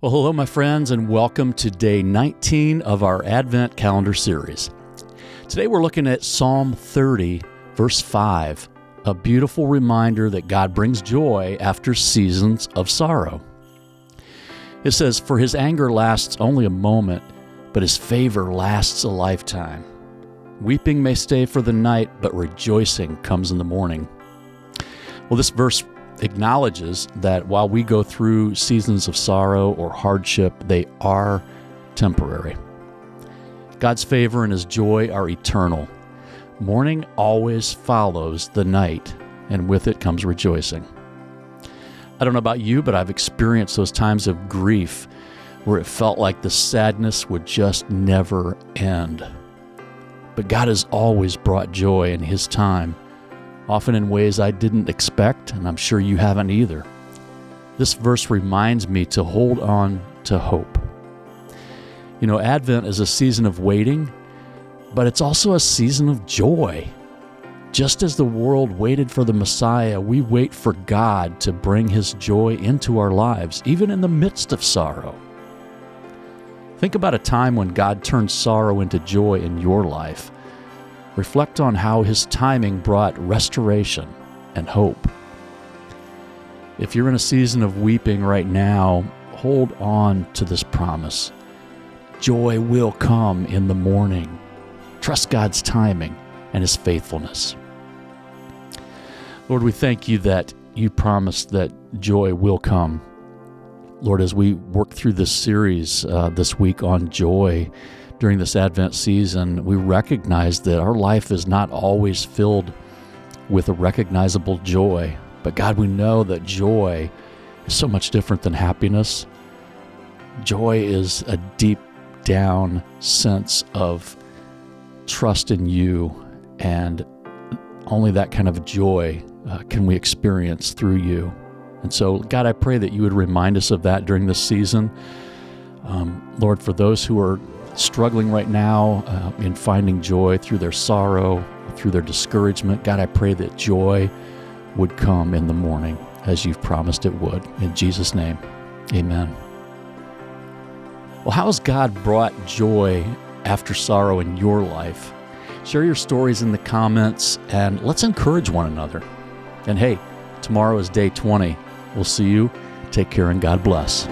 Well, hello, my friends, and welcome to day 19 of our Advent calendar series. Today we're looking at Psalm 30, verse 5, a beautiful reminder that God brings joy after seasons of sorrow. It says, "For his anger lasts only a moment, but his favor lasts a lifetime. Weeping may stay for the night, but rejoicing comes in the morning." Well, this verse acknowledges that while we go through seasons of sorrow or hardship, they are temporary. God's favor and his joy are eternal. Morning always follows the night, and with it comes rejoicing. I don't know about you, but I've experienced those times of grief where it felt like the sadness would just never end. But God has always brought joy in his time, often in ways I didn't expect, and I'm sure you haven't either. This verse reminds me to hold on to hope. You know, Advent is a season of waiting, but it's also a season of joy. Just as the world waited for the Messiah, we wait for God to bring his joy into our lives, even in the midst of sorrow. Think about a time when God turned sorrow into joy in your life. Reflect on how his timing brought restoration and hope. If you're in a season of weeping right now, hold on to this promise. Joy will come in the morning. Trust God's timing and his faithfulness. Lord, we thank you that you promised that joy will come. Lord, as we work through this series this week on joy, during this Advent season, we recognize that our life is not always filled with a recognizable joy. But God, we know that joy is so much different than happiness. Joy is a deep down sense of trust in you, and only that kind of joy can we experience through you. And so, God, I pray that you would remind us of that during this season. Lord, for those who are struggling right now in finding joy through their sorrow, through their discouragement, God, I pray that joy would come in the morning as you've promised it would. In Jesus' name, amen. Well, how has God brought joy after sorrow in your life? Share your stories in the comments, and let's encourage one another. And hey, tomorrow is day 20. We'll see you. Take care, and God bless.